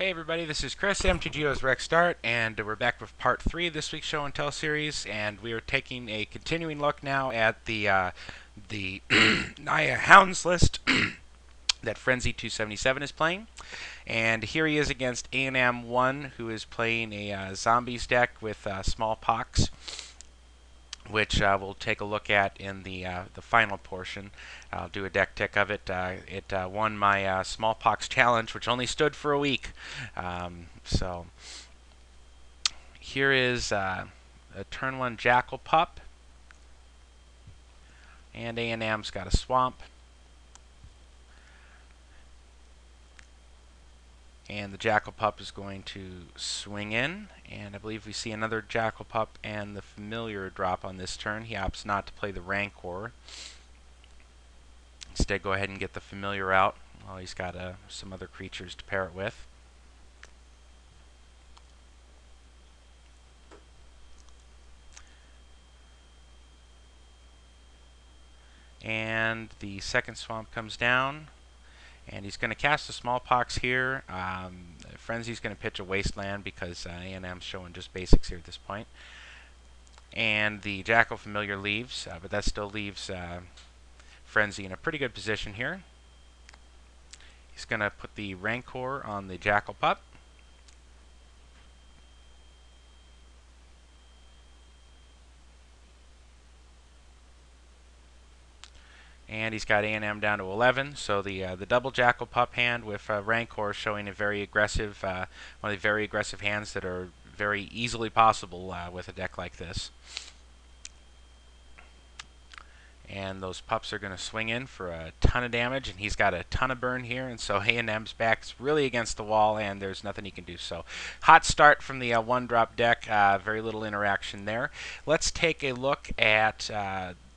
Hey everybody, this is Chris, MTGO's Rec Start, and we're back with part 3 of this week's Show and Tell series, and we are taking a continuing look now at the Naya Hounds list that Frenzy 277 is playing. And here he is against A&M 1, who is playing a Zombies deck with Small Pox, which we'll take a look at in the final portion. I'll do a deck tick of it. It won my Smallpox challenge, which only stood for a week. So here is a turn 1 Jackal Pup, and A&M's got a Swamp. And the Jackal Pup is going to swing in, and I believe we see another Jackal Pup and the Familiar drop on this turn. He opts not to play the Rancor. Instead, go ahead and get the Familiar out. Well, he's got some other creatures to pair it with. And the second Swamp comes down, and he's going to cast a Smallpox here. Frenzy's going to pitch a Wasteland because A&M's showing just basics here at this point. And the Jackal Familiar leaves, but that still leaves Frenzy in a pretty good position here. He's going to put the Rancor on the Jackal Pup. And he's got A&M down to 11, so the double Jackal Pup hand with Rancor showing a very aggressive, one of the very aggressive hands that are very easily possible with a deck like this. And those pups are going to swing in for a ton of damage, and he's got a ton of burn here, and so A&M's back's really against the wall, and there's nothing he can do. So hot start from the one-drop deck, very little interaction there. Let's take a look at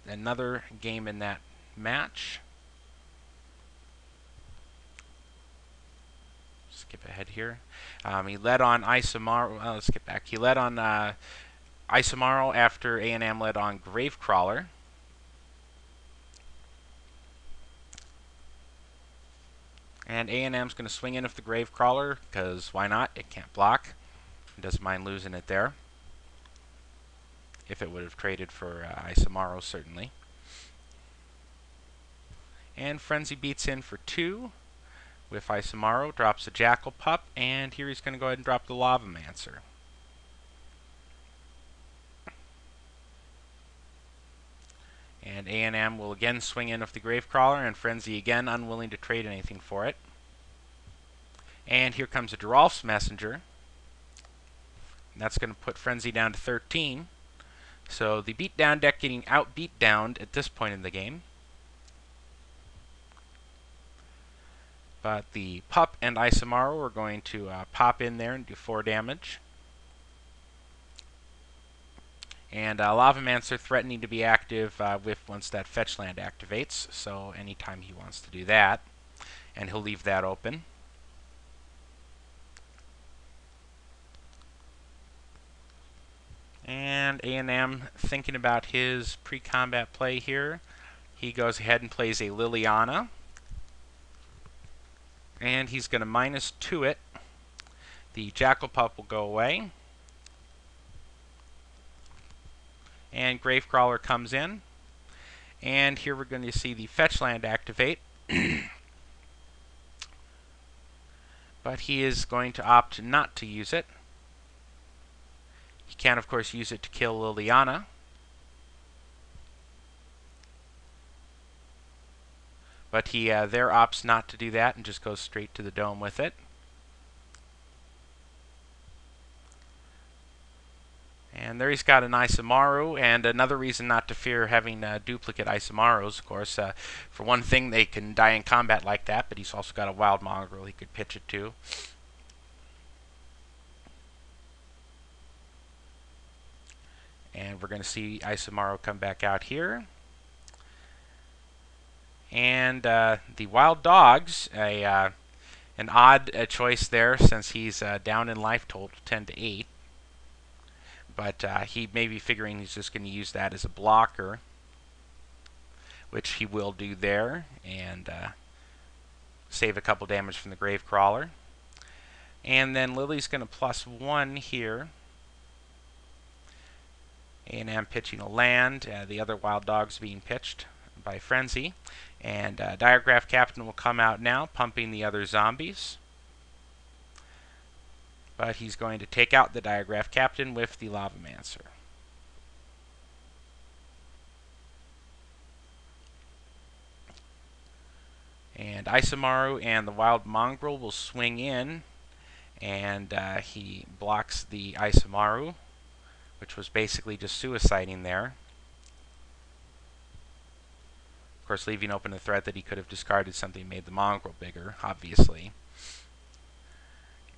another game in that match. Skip ahead here. He led on Isomaro. Well, let's get back. He led on Isomaro after A&M led on Gravecrawler. And A&M's going to swing in with the Gravecrawler, because why not? It can't block. It doesn't mind losing it there. If it would have traded for Isomaro, certainly. And Frenzy beats in for 2 with Isomaro, drops a Jackal Pup, and here he's going to go ahead and drop the Lavamancer. And A&M will again swing in with the Gravecrawler, and Frenzy again unwilling to trade anything for it. And here comes a Geralf's Messenger. And that's going to put Frenzy down to 13. So the beatdown deck getting out-beatdowned at this point in the game. But the Pup and Isomaro are going to pop in there and do 4 damage. And Lavamancer threatening to be active once that fetch land activates, so anytime he wants to do that. And he'll leave that open. And A&M thinking about his pre-combat play here. He goes ahead and plays a Liliana. And he's going to -2 it. The Jackal Pup will go away. And Gravecrawler comes in. And here we're going to see the fetch land activate. But he is going to opt not to use it. He can, of course, use it to kill Liliana. But he there opts not to do that and just goes straight to the dome with it. And there he's got an Isomaro, and another reason not to fear having duplicate Isomaros, of course. For one thing, they can die in combat like that, but he's also got a Wild Mongrel he could pitch it to. And we're going to see Isomaro come back out here. And the Wild Dogs, an odd choice there since he's down in life total 10 to 8. But he may be figuring he's just going to use that as a blocker, which he will do there, and save a couple damage from the Gravecrawler. And then Lily's going to +1 here. A&M pitching a land. The other wild dogs being pitched by Frenzy. And Diregraph Captain will come out now, pumping the other zombies. But he's going to take out the Diregraph Captain with the Lavamancer. And Isamaru and the Wild Mongrel will swing in, and he blocks the Isamaru, which was basically just suiciding there. Of course, leaving open the threat that he could have discarded something made the Mongrel bigger, obviously.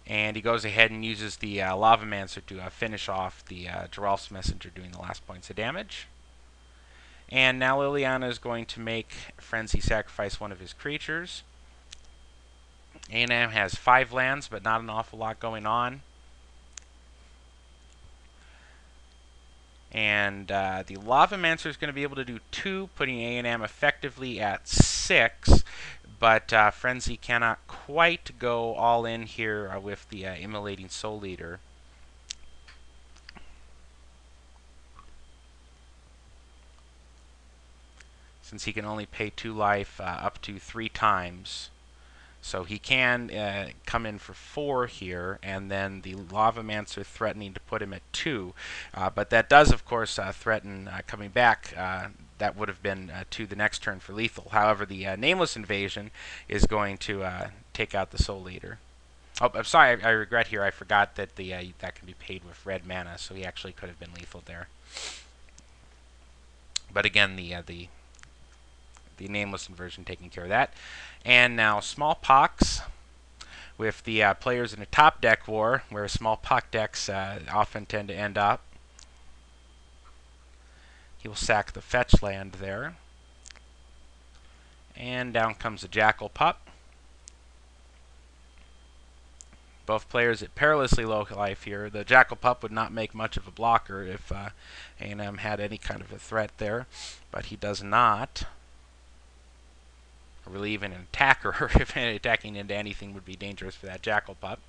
And he goes ahead and uses the Lavamancer to finish off the Giralf's Messenger, doing the last points of damage. And now Liliana is going to make Frenzy sacrifice one of his creatures. A&M has 5 lands, but not an awful lot going on. And the Lavamancer is going to be able to do 2, putting A&M effectively at 6. But Frenzy cannot quite go all in here with the Immolating Soul Eater. Since he can only pay 2 life up to 3 times. So he can come in for 4 here, and then the Lavamancer threatening to put him at 2. But that does, of course, threaten coming back. That would have been to the next turn for lethal. However, the Nameless Invasion is going to take out the Soul Eater. Oh, I'm sorry, I regret here. I forgot that that can be paid with red mana, so he actually could have been lethal there. But again, the Nameless Inversion taking care of that. And now Smallpox, with the players in a top deck war, where Smallpox decks often tend to end up. He will sack the fetch land there. And down comes the Jackal Pup. Both players at perilously low life here. The Jackal Pup would not make much of a blocker if A&M had any kind of a threat there, but he does not. Really even an attacker, if attacking into anything would be dangerous for that Jackal Pup.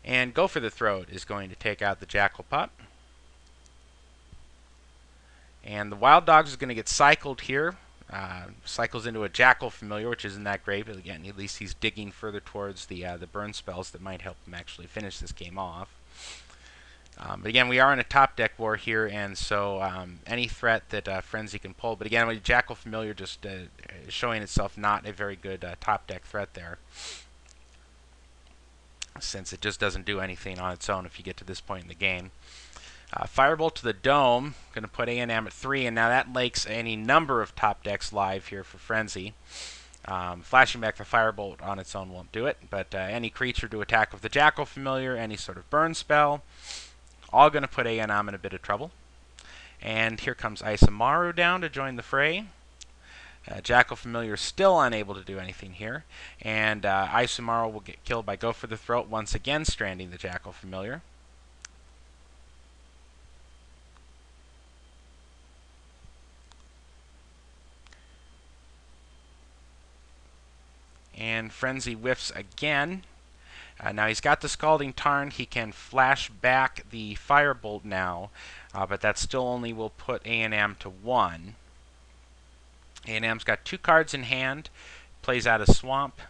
And Go for the Throat is going to take out the Jackal Pup. And the Wild Dogs is going to get cycled here. Cycles into a Jackal Familiar, which isn't that great, but again, at least he's digging further towards the burn spells that might help him actually finish this game off. But again, we are in a top deck war here, and so any threat that Frenzy can pull. But again, with Jackal Familiar just showing itself not a very good top deck threat there, since it just doesn't do anything on its own if you get to this point in the game. Firebolt to the Dome, going to put A&M at 3, and now that makes any number of top decks live here for Frenzy. Flashing back the Firebolt on its own won't do it, but any creature to attack with the Jackal Familiar, any sort of burn spell, all going to put A&M in a bit of trouble. And here comes Isamaru down to join the fray. Jackal Familiar still unable to do anything here. And Isamaru will get killed by Go for the Throat, once again stranding the Jackal Familiar. And Frenzy whiffs again. Now he's got the Scalding Tarn. He can flash back the Firebolt now, but that still only will put A&M to 1. A&M's got 2 cards in hand, plays out a Swamp.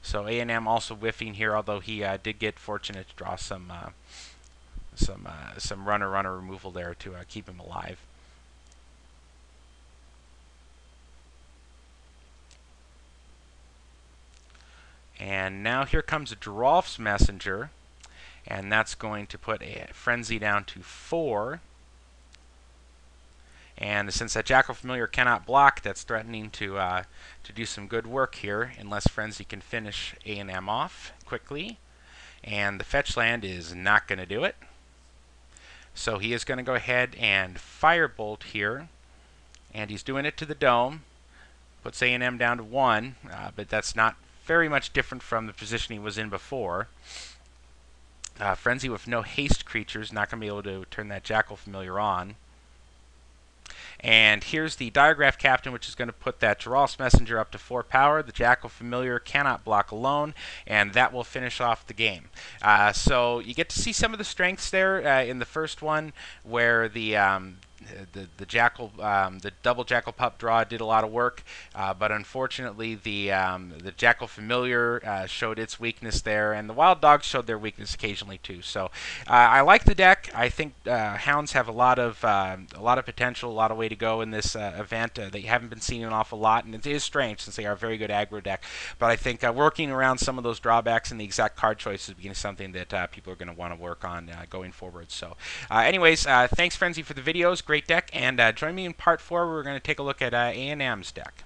So A&M also whiffing here, although he did get fortunate to draw some runner removal there to keep him alive. And now here comes a Giralf's Messenger, and that's going to put a Frenzy down to 4. And since that Jackal Familiar cannot block, that's threatening to do some good work here, unless Frenzy can finish A&M off quickly. And the fetch land is not going to do it. So he is going to go ahead and Firebolt here, and he's doing it to the Dome. Puts A&M down to 1, but that's not very much different from the position he was in before. Frenzy with no haste creatures, not going to be able to turn that Jackal Familiar on. And here's the Diregraph Captain, which is going to put that Geralf's Messenger up to 4 power. The Jackal Familiar cannot block alone, and that will finish off the game. So you get to see some of the strengths there in the first one, where the Jackal, the double Jackal Pup draw did a lot of work, but unfortunately the Jackal Familiar showed its weakness there, and the Wild Dogs showed their weakness occasionally too. So I like the deck. I think Hounds have a lot of potential, a lot of way to go in this event. They haven't been seen an awful lot, and it is strange since they are a very good aggro deck. But I think working around some of those drawbacks and the exact card choices is something that people are going to want to work on going forward. So, anyways, thanks Frenzy for the videos. Great deck, and join me in part 4 where we're going to take a look at A&M's deck.